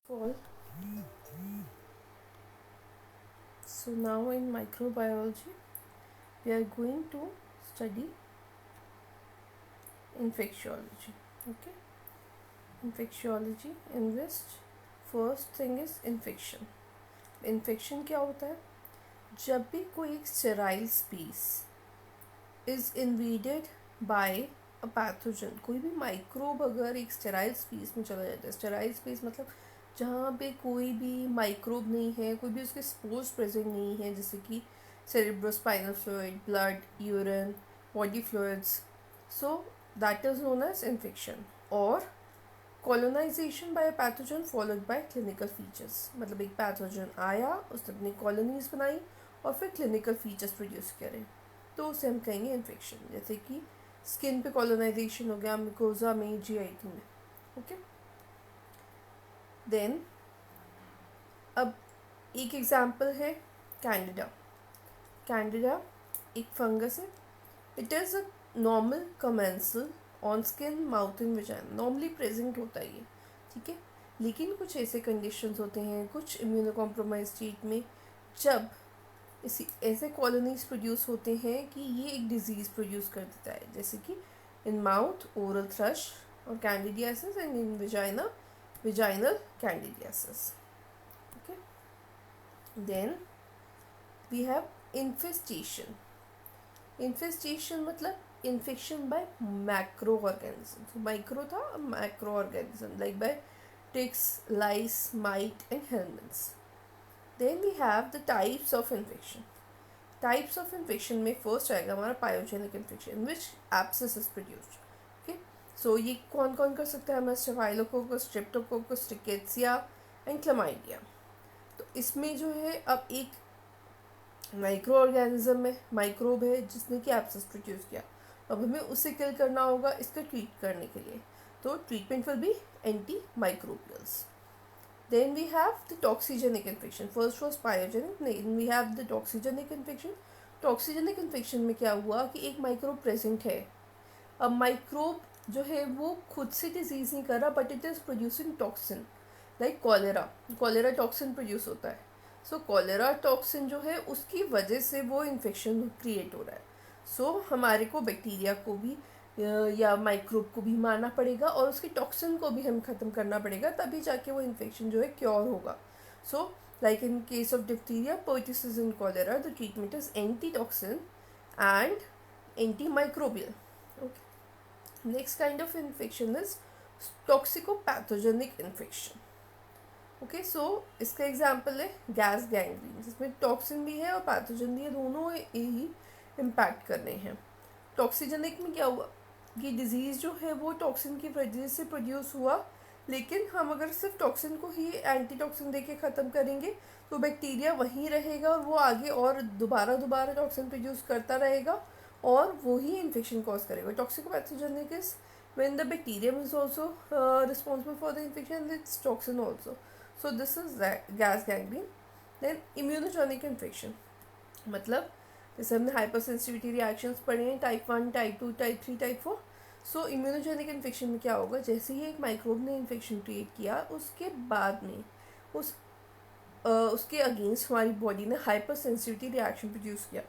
All. So now in microbiology we are going to study infectiology. Okay, infectiology in which first thing is infection. Infection क्या होता है? जब भी कोई एक sterile space is invaded by a pathogen, कोई भी माइक्रोब अगर एक स्टेराइल स्पीस में चला जाता है, स्टेराइल स्पीस मतलब जहाँ पे कोई भी माइक्रोब नहीं है, कोई भी उसके स्पोर्स प्रेजेंट नहीं है, जैसे कि cerebrospinal fluid, blood, urine, body fluids. So that is known as infection. Or colonization by a pathogen followed by clinical features. मतलब एक पैथोजन आया, उसने अपनी कॉलोनीज बनाई और फिर क्लिनिकल फीचर्स प्रोड्यूस करे, तो उसे हम कहेंगे इन्फेक्शन. जैसे कि स्किन पे कॉलोनाइजेशन हो गया, मिकोजा में, जीआईटी में. ओके, देन अब एक एग्जांपल है कैंडिडा. कैंडिडा एक फंगस है. It is a normal commensal on skin, mouth and vagina. Normally present होता है ये, ठीक है. लेकिन कुछ ऐसे कंडीशंस होते हैं कुछ इम्यूनो कॉम्प्रोमाइज स्टेट में, जब इसी ऐसे कॉलोनीज प्रोड्यूस होते हैं कि ये एक डिजीज़ प्रोड्यूस कर देता है, जैसे कि इन माउथ ओरल थ्रश और candidiasis, and in vagina vaginal candidiasis. Okay, then we have infestation. Infestation मतलब infection by macro organism. Micro था, macro organism like by ticks, lice, mite and helminths. Then we have the types of infection. Types of infection में first आएगा हमारा pyogenic infection in which abscess is produced. Okay, so ये कौन कौन कर सकता है? हमारा staphylococcus, Streptococcus, rickettsia and chlamydia. तो इसमें जो है अब एक माइक्रो ऑर्गेनिज्म में माइक्रोब है जिसने कि एब्सेस प्रोड्यूस किया. अब हमें उसे किल करना होगा इसका ट्रीट करने के लिए, तो treatment will be anti microbials. Then we have the toxigenic infection. First was pyogenic, then we have the toxigenic infection. Toxigenic infection में क्या हुआ कि एक माइक्रोब प्रेजेंट है. अब माइक्रोब जो है वो खुद से डिजीज नहीं कर रहा, but it is producing toxin like cholera toxin produce होता है. सो कॉलेरा टॉक्सिन जो है उसकी वजह से वो इन्फेक्शन क्रिएट हो रहा है. सो हमारे को बैक्टीरिया को भी या माइक्रोब को भी मारना पड़ेगा और उसकी टॉक्सिन को भी हम ख़त्म करना पड़ेगा, तभी जाके वो इन्फेक्शन जो है क्योर होगा. So like in case of diphtheria, pertussis and cholera, the treatment is anti toxin and anti microbial. Okay, next kind of infection is toxicopathogenic infection. Okay, so इसका एग्जाम्पल है गैस गैंग्रीन, जिसमें toxin भी है और pathogen भी है, दोनों ही impact कर रहे हैं. टॉक्सिजेनिक में क्या हुआ कि डिजीज़ जो है वो टॉक्सिन की वजह से प्रोड्यूस हुआ, लेकिन हम अगर सिर्फ टॉक्सिन को ही एंटी टॉक्सिन दे के ख़त्म करेंगे तो बैक्टीरिया वहीं रहेगा और वो आगे और दोबारा टॉक्सिन प्रोड्यूस करता रहेगा और वो ही इन्फेक्शन कॉज करेगा. टॉक्सिकोपैथोजेनिक is when the bacterium is also responsible for the infection, it's toxin also. So this is gas gangrene. Then immunogenic infection मतलब जैसे हमने हाइपर सेंसिटिविटी रिएक्शंस पढ़े हैं, टाइप 1, टाइप 2, टाइप 3, टाइप 4. सो इम्यूनोजेनिक इन्फेक्शन में क्या होगा, जैसे ही एक माइक्रोब ने इन्फेक्शन क्रिएट किया उसके बाद में उसके अगेंस्ट हमारी बॉडी ने हाइपर सेंसिटिविटी रिएक्शन प्रोड्यूस किया.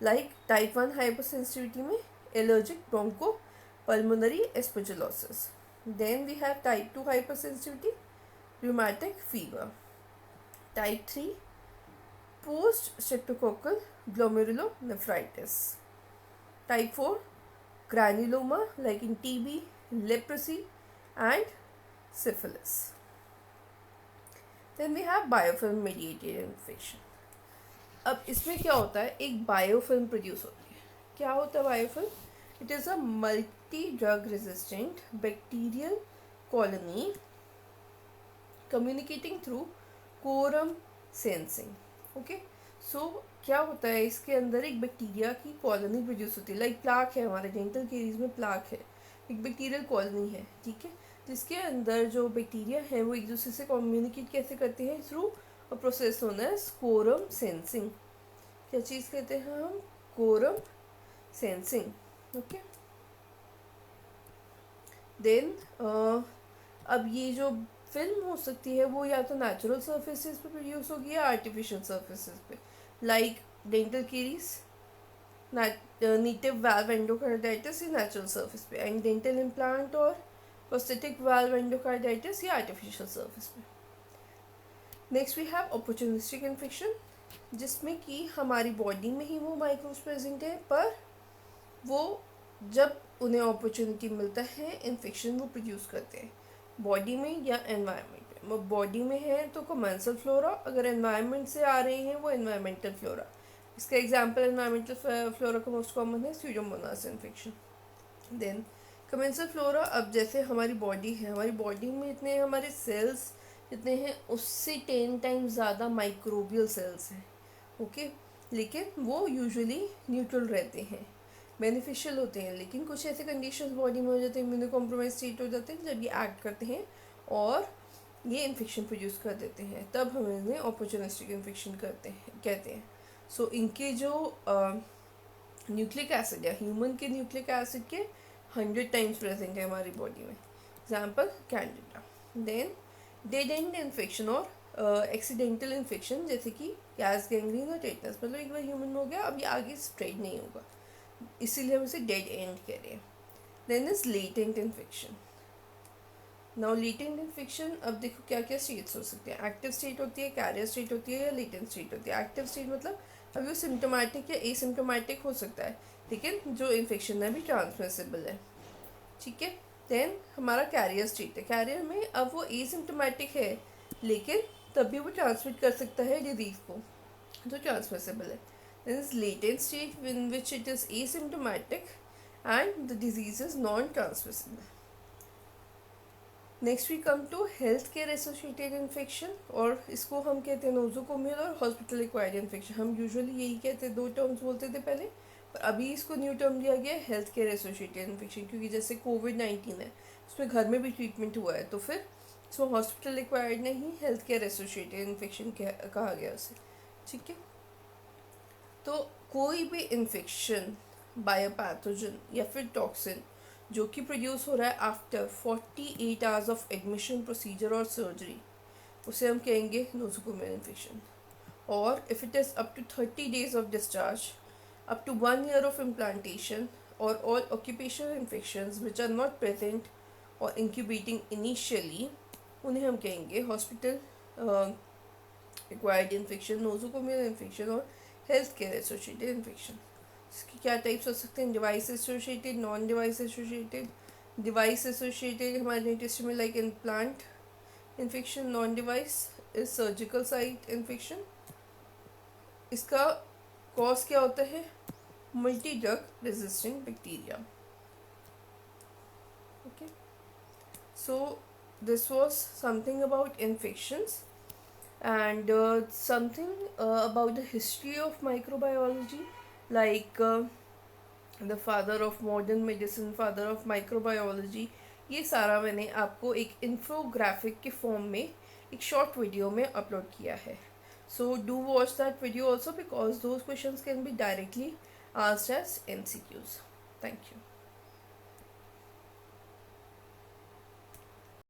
लाइक टाइप 1 हाइपर सेंसिटिविटी में allergic broncho pulmonary aspergillosis. Then we have type 2 hyper sensitivity, rheumatic fever. Type 3 post streptococcal glomerulonephritis. Type 4 granuloma like in TB, leprosy and syphilis. Then we have biofilm mediated infection. अब इसमें क्या होता है, एक biofilm produce होती है. क्या होता है biofilm? It is a multi drug resistant bacterial colony communicating through quorum sensing. Okay, so क्या होता है, इसके अंदर एक बैक्टीरिया की कॉलोनी प्रोड्यूस होती है. लाइक प्लाक है, हमारे डेंटल केरीज में प्लाक है, एक बैक्टीरियल कॉलोनी है, ठीक है, जिसके अंदर जो बैक्टीरिया है वो एक दूसरे से कम्युनिकेट कैसे करते हैं, थ्रू अ प्रोसेस होना है कोरम सेंसिंग. क्या चीज़ कहते हैं हम? Quorum sensing. ओके, देन अब ये जो फिल्म हो सकती है वो या तो नेचुरल सर्फेसिस पे प्रोड्यूस होगी या आर्टिफिशियल सर्फेसिस पे, like dental caries, native valve endocarditis ये नेचुरल सर्फेस पे, एंड डेंटल इम्प्लांट और prosthetic valve endocarditis ये आर्टिफिशियल सर्फेस पे। Next we have opportunistic infection, जिसमें कि हमारी बॉडी में ही वो माइक्रोब्स प्रेजेंट है, पर वो जब उन्हें अपॉर्चुनिटी मिलता है इन्फेक्शन वो प्रोड्यूस करते हैं बॉडी में या एनवायरनमेंट में। वो बॉडी में है तो कमेंसल फ्लोरा, अगर एनवायरनमेंट से आ रहे हैं वो एनवायरमेंटल फ्लोरा। इसका एग्जांपल एनवायरमेंटल फ्लोरा का मोस्ट कॉमन है pseudomonas infection. Then commensal flora, अब जैसे हमारी बॉडी है, हमारी बॉडी में इतने हमारे सेल्स जितने हैं उससे 10 टाइम्स ज़्यादा माइक्रोबियल सेल्स हैं, ओके। लेकिन वो यूजुअली न्यूट्रल रहते हैं, बेनिफिशियल होते हैं, लेकिन कुछ ऐसे कंडीशंस बॉडी में हो जाते हैं, इम्यूनो कॉम्प्रोमाइज स्टेट हो जाते हैं, जब ये एक्ट करते हैं और ये इन्फेक्शन प्रोड्यूस कर देते हैं, तब हम इन्हें अपॉर्चुनिस्टिक इन्फेक्शन कहते हैं। सो इनके जो न्यूक्लिक एसिड है, ह्यूमन के न्यूक्लिक एसिड के 100 टाइम्स प्रेजेंट है हमारी बॉडी में। Example candida. Then dead end infection और एक्सीडेंटल इन्फेक्शन, जैसे कि गैस, गैंग्रीन और टेटनस, मतलब एक बार ह्यूमन में हो गया, अब ये आगे स्प्रेड नहीं होगा, इसीलिए हम इसे डेड एंड कह रहे हैं। Then is latent infection. Now latent infection, अब देखो क्या क्या स्टेट्स हो सकते हैं। एक्टिव स्टेट होती है, कैरियर स्टेट होती है, या लेटेंट स्टेट होती है। एक्टिव स्टेट मतलब अभी वो सिम्टोमेटिक या एसिम्टोमेटिक हो सकता है, लेकिन जो इन्फेक्शन है भी ट्रांसमिसिबल है, ठीक है। देन हमारा कैरियर स्टेट है, कैरियर में अब वो एसिम्टोमेटिक है लेकिन तब भी वो ट्रांसमिट कर सकता है डिजीज को, जो ट्रांसमिसिबल है। Then is latent state in which it is asymptomatic and the disease is non-transmissible. Next we come to healthcare associated infection, और इसको हम कहते हैं नोजोकोमियल और हॉस्पिटल एक्वायर्ड इन्फेक्शन। हम यूजुअली यही कहते हैं, दो टर्म्स बोलते थे पहले, पर अभी इसको न्यू टर्म दिया गया है हेल्थ केयर एसोसिएटेड इन्फेक्शन, क्योंकि जैसे कोविड-19 है उसमें घर में भी ट्रीटमेंट हुआ है, तो फिर इसको हॉस्पिटल एक्वायर्ड नहीं हेल्थ केयर एसोसिएटेड इन्फेक्शन कहा गया उसे, ठीक है। तो कोई भी इन्फेक्शन, बायोपैथोजन या फिर टॉक्सिन जो कि प्रोड्यूस हो रहा है after 48 hours of admission, procedure और सर्जरी, उसे हम कहेंगे नोसोकोमियल इन्फेक्शन। और if it is up to 30 days of discharge, up to 1 year of implantation, और all occupational infections which are not present और इंक्यूबेटिंग इनिशियली, उन्हें हम कहेंगे hospital acquired infection, nosocomial infection और हेल्थ केयर एसोसिएटेड इन्फेक्शन। इसकी क्या types हो सकते हैं? Device associated, non device associated. Device associated हमारे डेंटिस्ट में like implant infection, non device is surgical site infection. इसका कॉज क्या होता है? Multi drug resistant bacteria, okay. So this was something about infections and something about the history of microbiology, like the father of modern medicine, father of microbiology, ये सारा मैंने आपको एक infographic के फॉर्म में एक शॉर्ट वीडियो में upload किया है। So do watch that video also, because those questions can be directly asked as MCQs. Thank you.